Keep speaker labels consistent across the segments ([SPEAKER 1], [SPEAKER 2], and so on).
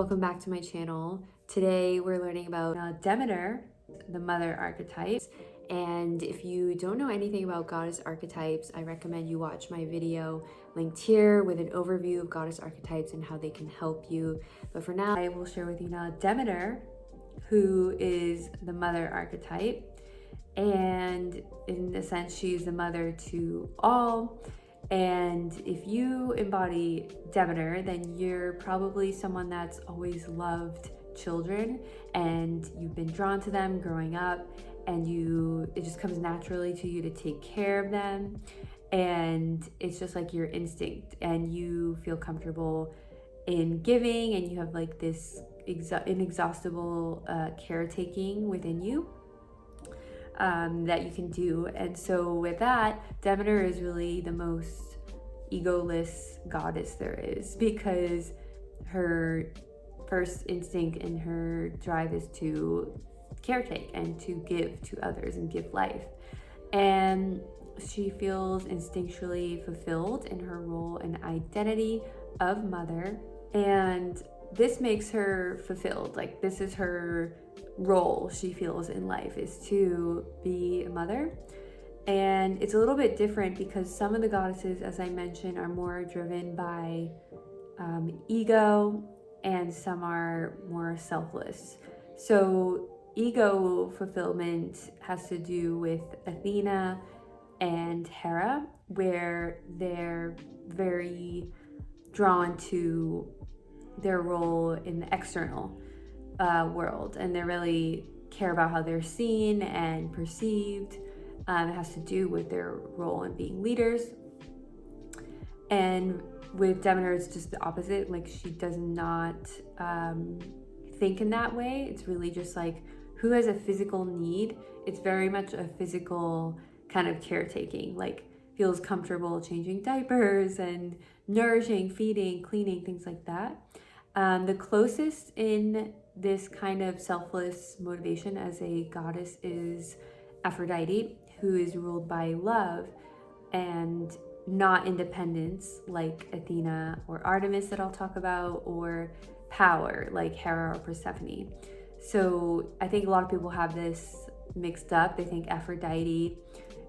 [SPEAKER 1] welcome back to my channel. Today we're learning about Demeter, the mother archetypes. And if you don't know anything about goddess archetypes, I recommend you watch my video linked here with an overview of goddess archetypes and how they can help you. But for now, I will share with you now Demeter, who is the mother archetype. And in a sense, she's the mother to all. And if you embody Demeter, then you're probably someone that's always loved children and you've been drawn to them growing up, and it just comes naturally to you to take care of them. And it's just like your instinct, and you feel comfortable in giving, and you have like this inexhaustible caretaking within you that you can do. And so with that, Demeter is really the most egoless goddess there is, because her first instinct and her drive is to caretake and to give to others and give life. And she feels instinctually fulfilled in her role and identity of mother, and this makes her fulfilled. Like, this is her role she feels in life, is to be a mother. And it's a little bit different because some of the goddesses, as I mentioned, are more driven by ego, and some are more selfless. So ego fulfillment has to do with Athena and Hera, where they're very drawn to their role in the external world, and they really care about how they're seen and perceived. It has to do with their role in being leaders. And with Demeter, it's just the opposite. Like, she does not think in that way. It's really just like, who has a physical need? It's very much a physical kind of caretaking, like feels comfortable changing diapers and nourishing, feeding, cleaning, things like that. The closest in this kind of selfless motivation as a goddess is Aphrodite, who is ruled by love and not independence, like Athena or Artemis that I'll talk about, or power like Hera or Persephone. So I think a lot of people have this mixed up. They think Aphrodite,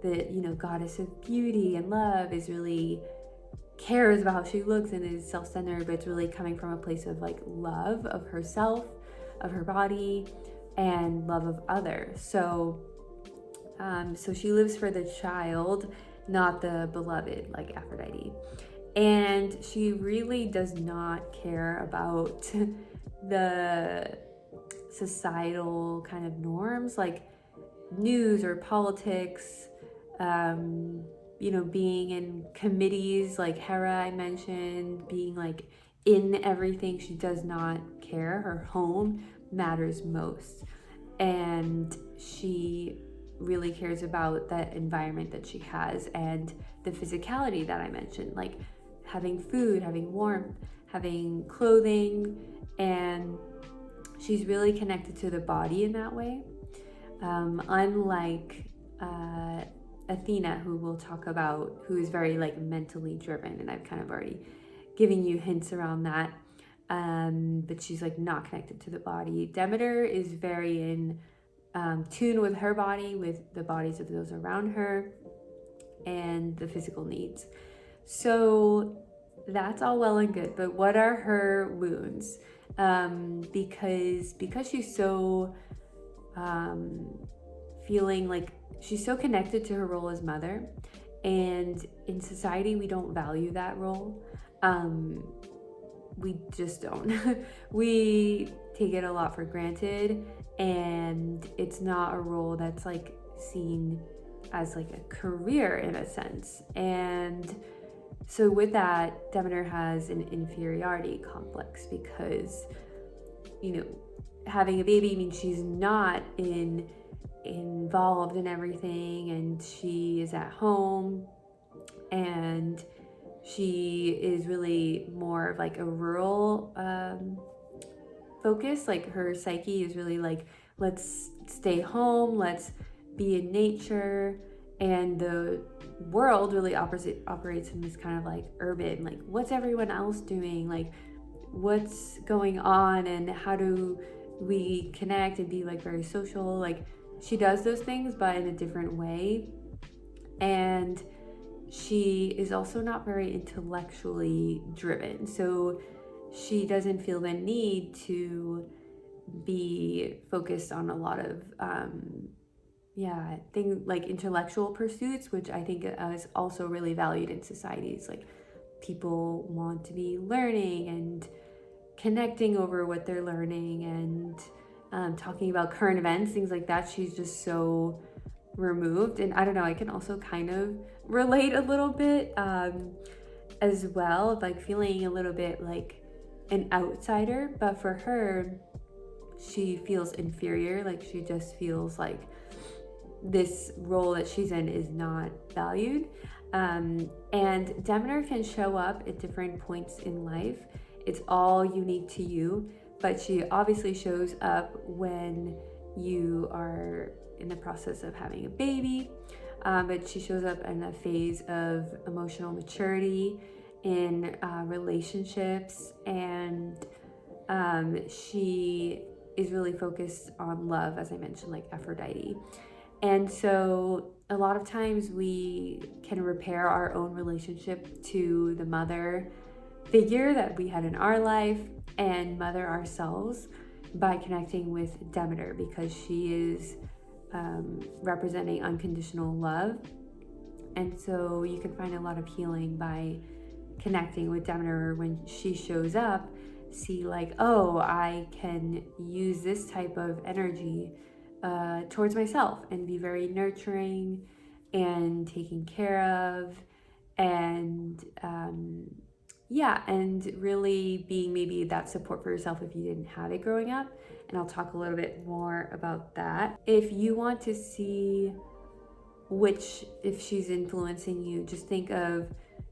[SPEAKER 1] the goddess of beauty and love, is really cares about how she looks and is self-centered, but it's really coming from a place of like love of herself, of her body, and love of others. So she lives for the child, not the beloved, like Aphrodite. And she really does not care about the societal kind of norms, like news or politics, being in committees like Hera I mentioned, being like in everything. She does not care. Her home matters most. And she really cares about that environment that she has and the physicality that I mentioned, like having food, having warmth, having clothing, and she's really connected to the body in that way. Unlike Athena, who we'll talk about, who is very like mentally driven, and I've kind of already given you hints around that, but she's like not connected to the body. Demeter is very in tune with her body, with the bodies of those around her, and the physical needs. So that's all well and good, but what are her wounds? Because she's so feeling like she's so connected to her role as mother, and in society we don't value that role. We just don't. We take it a lot for granted, and it's not a role that's like seen as like a career in a sense. And so with that, Demeter has an inferiority complex because having a baby means she's not involved in everything, and she is at home, and she is really more of like a rural focus. Like, her psyche is really like, let's stay home, let's be in nature. And the world really operates in this kind of like urban, like, what's everyone else doing? Like, what's going on and how do we connect and be like very social. Like, she does those things but in a different way. And she is also not very intellectually driven, so she doesn't feel the need to be focused on a lot of things like intellectual pursuits, which I think is also really valued in societies. Like, people want to be learning and connecting over what they're learning and talking about current events, things like that. She's just so removed. And I don't know, I can also kind of relate a little bit as well, like feeling a little bit like an outsider. But for her, she feels inferior. Like, she just feels like this role that she's in is not valued. And Demeter can show up at different points in life. It's all unique to you, but she obviously shows up when you are in the process of having a baby. But she shows up in a phase of emotional maturity in relationships, and she is really focused on love, as I mentioned, like Aphrodite. And so a lot of times we can repair our own relationship to the mother figure that we had in our life and mother ourselves by connecting with Demeter, because she is representing unconditional love. And so you can find a lot of healing by connecting with Demeter. When she shows up, see like, oh, I can use this type of energy towards myself and be very nurturing and taking care of, and and really being maybe that support for yourself if you didn't have it growing up. And I'll talk a little bit more about that. If you want to see if she's influencing you, just think of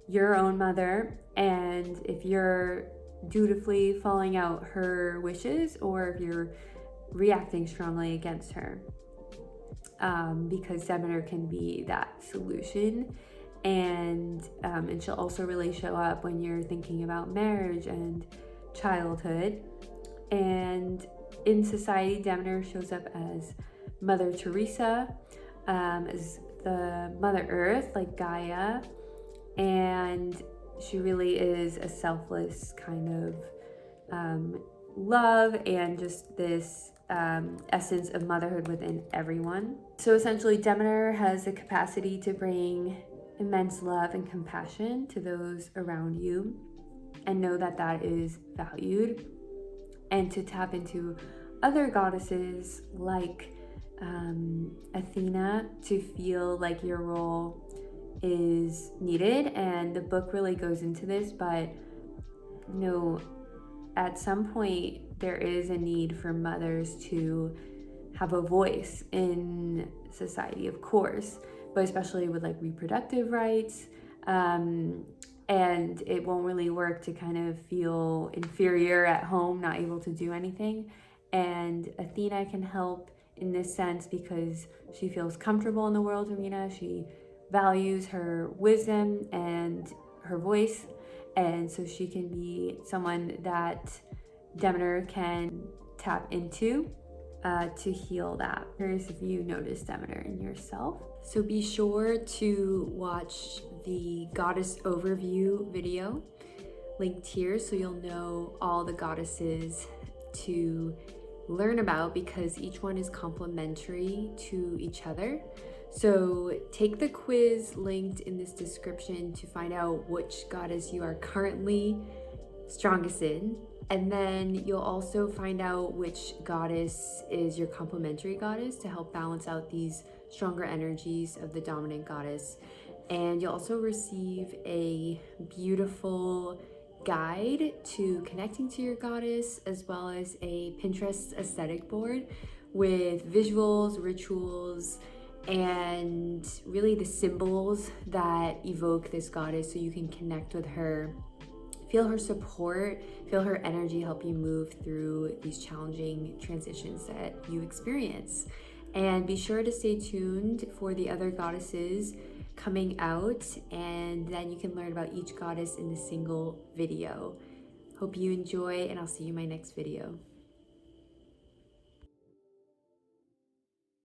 [SPEAKER 1] your own mother, and if you're dutifully following out her wishes or if you're reacting strongly against her, because Demeter can be that solution. And she'll also really show up when you're thinking about marriage and childhood. And in society, Demeter shows up as Mother Teresa, as the Mother Earth, like Gaia, and she really is a selfless kind of love and just this essence of motherhood within everyone. So essentially, Demeter has the capacity to bring immense love and compassion to those around you, and know that that is valued, and to tap into other goddesses like Athena to feel like your role is needed. And the book really goes into this, but at some point there is a need for mothers to have a voice in society, of course, but especially with like reproductive rights. And it won't really work to kind of feel inferior at home, not able to do anything. And Athena can help in this sense because she feels comfortable in the world arena. She values her wisdom and her voice. And so she can be someone that Demeter can tap into to heal that. Curious if you notice Demeter in yourself. So be sure to watch the goddess overview video linked here so you'll know all the goddesses to learn about, because each one is complementary to each other. So take the quiz linked in this description to find out which goddess you are currently strongest in. And then you'll also find out which goddess is your complementary goddess to help balance out these stronger energies of the dominant goddess. And you'll also receive a beautiful guide to connecting to your goddess, as well as a Pinterest aesthetic board with visuals, rituals, and really the symbols that evoke this goddess so you can connect with her, feel her support, feel her energy, help you move through these challenging transitions that you experience. And be sure to stay tuned for the other goddesses coming out, and then you can learn about each goddess in a single video. Hope you enjoy, and I'll see you in my next video.